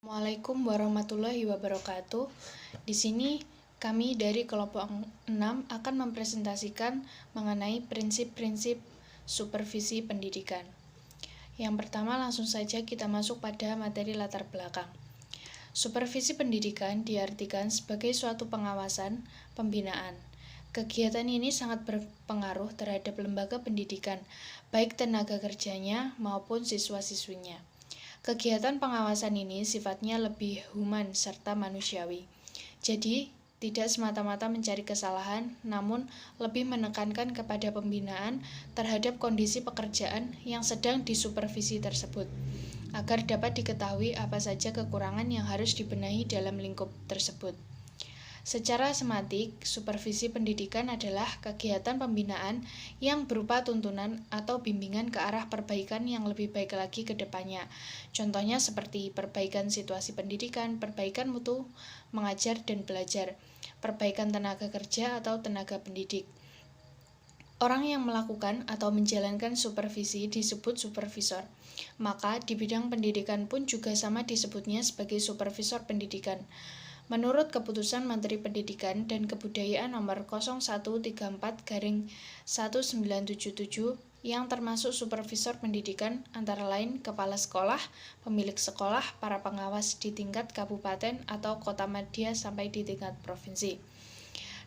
Assalamualaikum warahmatullahi wabarakatuh. Di sini kami dari kelompok 6 akan mempresentasikan mengenai prinsip-prinsip supervisi pendidikan. Yang pertama, langsung saja kita masuk pada materi latar belakang. Supervisi pendidikan diartikan sebagai suatu pengawasan, pembinaan. Kegiatan ini sangat berpengaruh terhadap lembaga pendidikan, baik tenaga kerjanya maupun siswa-siswinya. Kegiatan pengawasan ini sifatnya lebih human serta manusiawi. Jadi, tidak semata-mata mencari kesalahan, namun lebih menekankan kepada pembinaan terhadap kondisi pekerjaan yang sedang disupervisi tersebut, agar dapat diketahui apa saja kekurangan yang harus dibenahi dalam lingkup tersebut. Secara sematik, supervisi pendidikan adalah kegiatan pembinaan yang berupa tuntunan atau bimbingan ke arah perbaikan yang lebih baik lagi ke depannya. Contohnya seperti perbaikan situasi pendidikan, perbaikan mutu mengajar dan belajar, perbaikan tenaga kerja atau tenaga pendidik. Orang yang melakukan atau menjalankan supervisi disebut supervisor. Maka di bidang pendidikan pun juga sama disebutnya sebagai supervisor pendidikan. Menurut Keputusan Menteri Pendidikan dan Kebudayaan Nomor 0134/1977 yang termasuk supervisor pendidikan antara lain kepala sekolah, pemilik sekolah, para pengawas di tingkat kabupaten atau kota madya sampai di tingkat provinsi.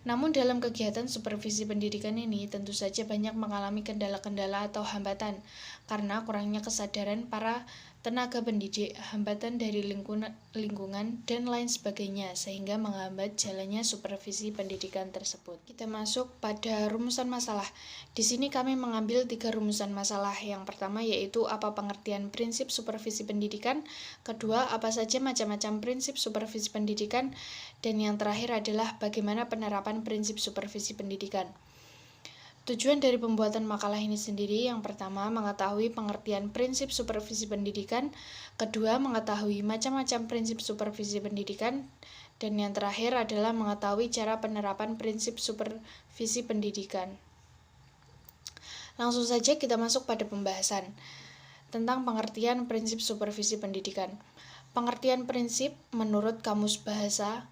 Namun dalam kegiatan supervisi pendidikan ini tentu saja banyak mengalami kendala-kendala atau hambatan karena kurangnya kesadaran para tenaga pendidik, hambatan dari lingkungan, dan lain sebagainya sehingga menghambat jalannya supervisi pendidikan tersebut. Kita masuk pada rumusan masalah. Di sini kami mengambil 3 rumusan masalah. Yang pertama yaitu apa pengertian prinsip supervisi pendidikan, kedua apa saja macam-macam prinsip supervisi pendidikan, dan yang terakhir adalah bagaimana penerapan prinsip supervisi pendidikan. Tujuan dari pembuatan makalah ini sendiri, yang pertama mengetahui pengertian prinsip supervisi pendidikan, kedua mengetahui macam-macam prinsip supervisi pendidikan, dan yang terakhir adalah mengetahui cara penerapan prinsip supervisi pendidikan. Langsung saja kita masuk pada pembahasan tentang pengertian prinsip supervisi pendidikan. Pengertian prinsip menurut Kamus Bahasa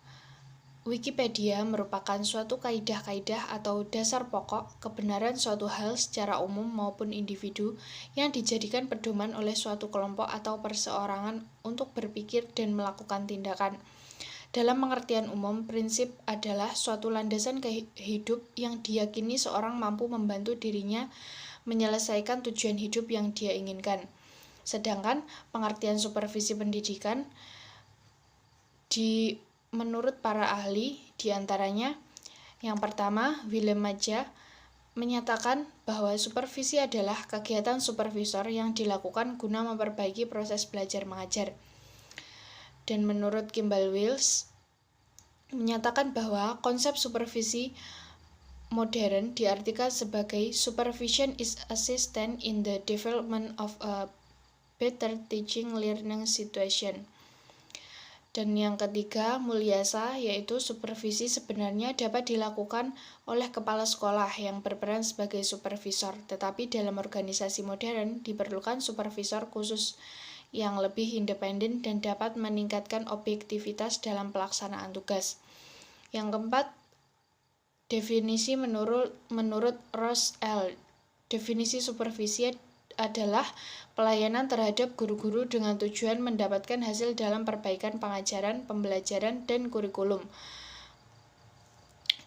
Wikipedia merupakan suatu kaidah-kaidah atau dasar pokok kebenaran suatu hal secara umum maupun individu yang dijadikan pedoman oleh suatu kelompok atau perseorangan untuk berpikir dan melakukan tindakan. Dalam pengertian umum, prinsip adalah suatu landasan hidup yang diyakini seorang mampu membantu dirinya menyelesaikan tujuan hidup yang dia inginkan. Sedangkan pengertian supervisi pendidikan menurut para ahli, diantaranya yang pertama, Willem Maja menyatakan bahwa supervisi adalah kegiatan supervisor yang dilakukan guna memperbaiki proses belajar mengajar. Dan menurut Kimball Wills menyatakan bahwa konsep supervisi modern diartikan sebagai supervision is assistant in the development of a better teaching learning situation. Dan yang ketiga, Mulyasa, yaitu supervisi sebenarnya dapat dilakukan oleh kepala sekolah yang berperan sebagai supervisor, tetapi dalam organisasi modern diperlukan supervisor khusus yang lebih independen dan dapat meningkatkan objektivitas dalam pelaksanaan tugas. Yang keempat, definisi menurut Ross L. Definisi supervisi adalah pelayanan terhadap guru-guru dengan tujuan mendapatkan hasil dalam perbaikan pengajaran, pembelajaran, dan kurikulum.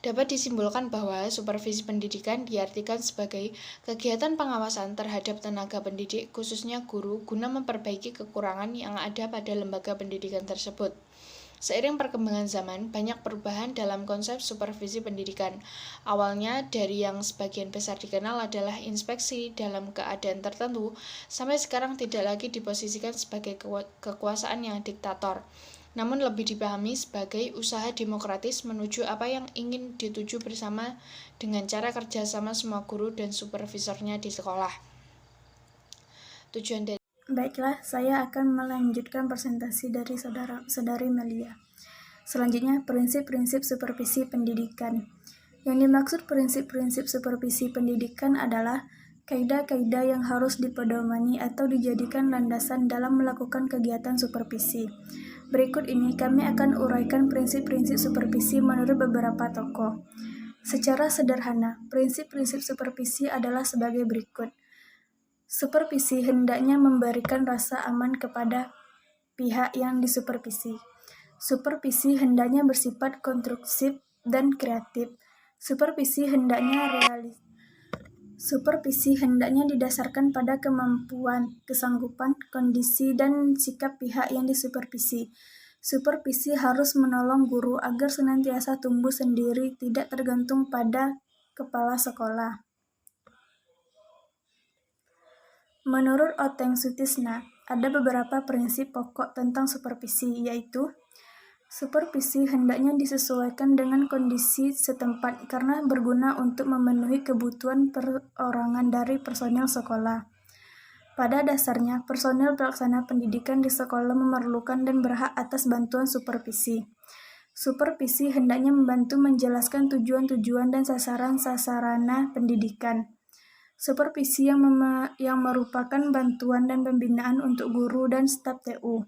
Dapat disimpulkan bahwa supervisi pendidikan diartikan sebagai kegiatan pengawasan terhadap tenaga pendidik, khususnya guru, guna memperbaiki kekurangan yang ada pada lembaga pendidikan tersebut. Seiring perkembangan zaman, banyak perubahan dalam konsep supervisi pendidikan. Awalnya dari yang sebagian besar dikenal adalah inspeksi dalam keadaan tertentu, sampai sekarang tidak lagi diposisikan sebagai kekuasaan yang diktator, namun lebih dipahami sebagai usaha demokratis menuju apa yang ingin dituju bersama dengan cara kerjasama semua guru dan supervisornya di sekolah. Tujuan dari Baiklah, saya akan melanjutkan presentasi dari saudari Melia. Selanjutnya, prinsip-prinsip supervisi pendidikan. Yang dimaksud prinsip-prinsip supervisi pendidikan adalah kaidah-kaidah yang harus dipedomani atau dijadikan landasan dalam melakukan kegiatan supervisi. Berikut ini kami akan uraikan prinsip-prinsip supervisi menurut beberapa tokoh. Secara sederhana, prinsip-prinsip supervisi adalah sebagai berikut. Supervisi hendaknya memberikan rasa aman kepada pihak yang disupervisi. Supervisi hendaknya bersifat konstruktif dan kreatif. Supervisi hendaknya didasarkan pada kemampuan, kesanggupan, kondisi, dan sikap pihak yang disupervisi. Supervisi harus menolong guru agar senantiasa tumbuh sendiri, tidak tergantung pada kepala sekolah. Menurut Oteng Sutisna, ada beberapa prinsip pokok tentang supervisi, yaitu supervisi hendaknya disesuaikan dengan kondisi setempat karena berguna untuk memenuhi kebutuhan perorangan dari personel sekolah. Pada dasarnya, personel pelaksana pendidikan di sekolah memerlukan dan berhak atas bantuan supervisi. Supervisi hendaknya membantu menjelaskan tujuan-tujuan dan sasaran-sasarana pendidikan. Supervisi yang merupakan bantuan dan pembinaan untuk guru dan staf TU.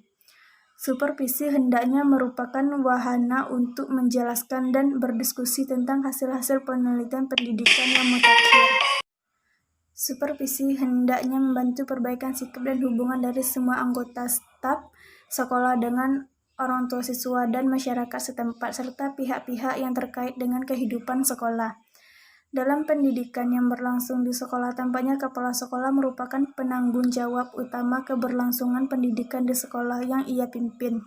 Supervisi hendaknya merupakan wahana untuk menjelaskan dan berdiskusi tentang hasil-hasil penelitian pendidikan yang mutakhir. Supervisi hendaknya membantu perbaikan sikap dan hubungan dari semua anggota staf sekolah dengan orang tua siswa dan masyarakat setempat, serta pihak-pihak yang terkait dengan kehidupan sekolah. Dalam pendidikan yang berlangsung di sekolah, tampaknya kepala sekolah merupakan penanggung jawab utama keberlangsungan pendidikan di sekolah yang ia pimpin.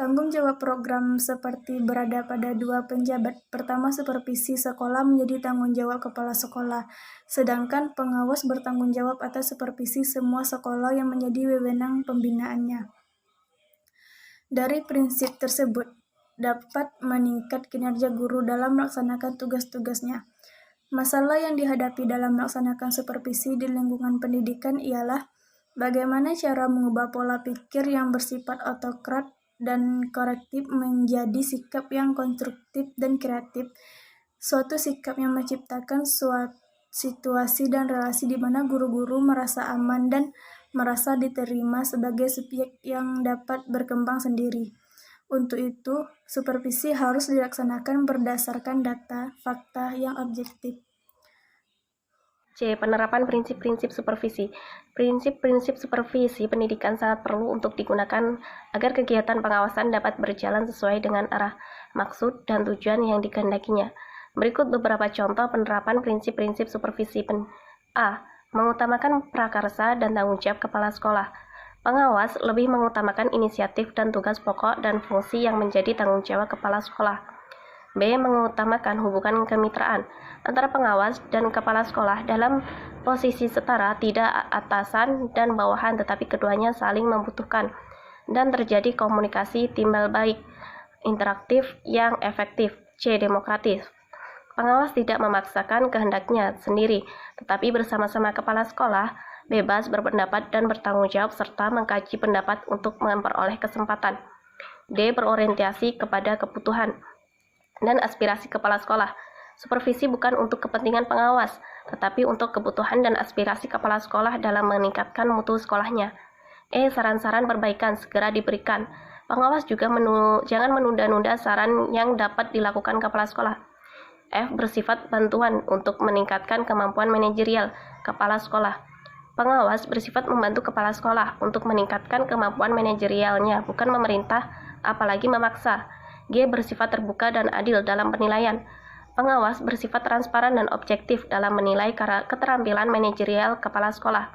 Tanggung jawab program seperti berada pada dua penjabat. Pertama, supervisi sekolah menjadi tanggung jawab kepala sekolah, sedangkan pengawas bertanggung jawab atas supervisi semua sekolah yang menjadi wewenang pembinaannya. Dari prinsip tersebut, dapat meningkat kinerja guru dalam melaksanakan tugas-tugasnya. Masalah yang dihadapi dalam melaksanakan supervisi di lingkungan pendidikan ialah bagaimana cara mengubah pola pikir yang bersifat otokrat dan korektif menjadi sikap yang konstruktif dan kreatif. Suatu sikap yang menciptakan suatu situasi dan relasi di mana guru-guru merasa aman dan merasa diterima sebagai subjek yang dapat berkembang sendiri. Untuk itu, supervisi harus dilaksanakan berdasarkan data, fakta yang objektif. C. Penerapan prinsip-prinsip supervisi. Prinsip-prinsip supervisi pendidikan sangat perlu untuk digunakan agar kegiatan pengawasan dapat berjalan sesuai dengan arah, maksud, dan tujuan yang dikehendakinya. Berikut beberapa contoh penerapan prinsip-prinsip supervisi. A. Mengutamakan prakarsa dan tanggung jawab kepala sekolah. Pengawas lebih mengutamakan inisiatif dan tugas pokok dan fungsi yang menjadi tanggung jawab kepala sekolah. B. Mengutamakan hubungan kemitraan antara pengawas dan kepala sekolah dalam posisi setara, tidak atasan dan bawahan, tetapi keduanya saling membutuhkan dan terjadi komunikasi timbal balik, interaktif yang efektif. C. Demokratis. Pengawas tidak memaksakan kehendaknya sendiri, tetapi bersama-sama kepala sekolah bebas berpendapat dan bertanggung jawab serta mengkaji pendapat untuk memperoleh kesempatan. D. Berorientasi kepada kebutuhan dan aspirasi kepala sekolah. Supervisi bukan untuk kepentingan pengawas, tetapi untuk kebutuhan dan aspirasi kepala sekolah dalam meningkatkan mutu sekolahnya. E. Saran-saran perbaikan segera diberikan. Pengawas juga jangan menunda-nunda saran yang dapat dilakukan kepala sekolah. F. Bersifat bantuan untuk meningkatkan kemampuan manajerial kepala sekolah. Pengawas bersifat membantu kepala sekolah untuk meningkatkan kemampuan manajerialnya, bukan memerintah, apalagi memaksa. G. Bersifat terbuka dan adil dalam penilaian. Pengawas bersifat transparan dan objektif dalam menilai keterampilan manajerial kepala sekolah.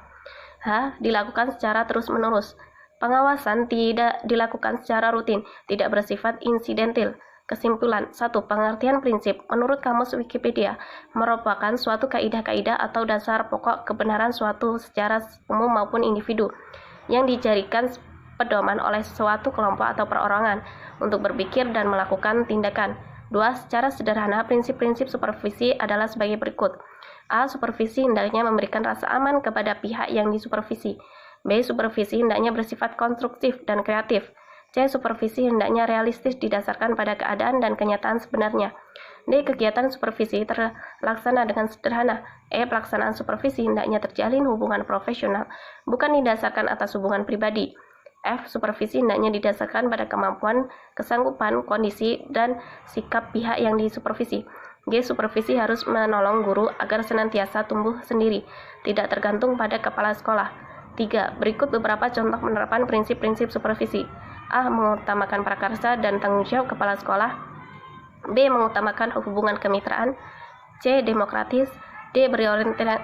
H. Dilakukan secara terus-menerus. Pengawasan tidak dilakukan secara rutin, tidak bersifat insidentil. Kesimpulan. 1. Pengertian prinsip menurut Kamus Wikipedia merupakan suatu kaidah-kaidah atau dasar pokok kebenaran suatu secara umum maupun individu yang dijadikan pedoman oleh suatu kelompok atau perorangan untuk berpikir dan melakukan tindakan. 2. Secara sederhana, prinsip-prinsip supervisi adalah sebagai berikut. A. Supervisi hendaknya memberikan rasa aman kepada pihak yang disupervisi. B. Supervisi hendaknya bersifat konstruktif dan kreatif. C. Supervisi hendaknya realistis didasarkan pada keadaan dan kenyataan sebenarnya. D. Kegiatan supervisi terlaksana dengan sederhana. E. Pelaksanaan supervisi hendaknya terjalin hubungan profesional, bukan didasarkan atas hubungan pribadi. F. Supervisi hendaknya didasarkan pada kemampuan, kesanggupan, kondisi, dan sikap pihak yang disupervisi. G. Supervisi harus menolong guru agar senantiasa tumbuh sendiri, tidak tergantung pada kepala sekolah. 3. Berikut beberapa contoh penerapan prinsip-prinsip supervisi. A. Mengutamakan prakarsa dan tanggung jawab kepala sekolah. B. Mengutamakan hubungan kemitraan. C. Demokratis. D.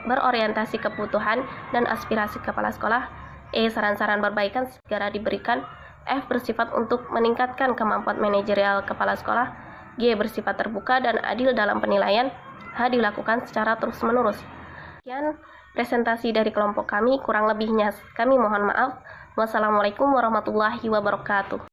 Berorientasi kebutuhan dan aspirasi kepala sekolah. E. Saran-saran perbaikan segera diberikan. F. Bersifat untuk meningkatkan kemampuan manajerial kepala sekolah. G. Bersifat terbuka dan adil dalam penilaian. H. Dilakukan secara terus-menerus. Sekian presentasi dari kelompok kami, kurang lebihnya kami mohon maaf. Wassalamualaikum warahmatullahi wabarakatuh.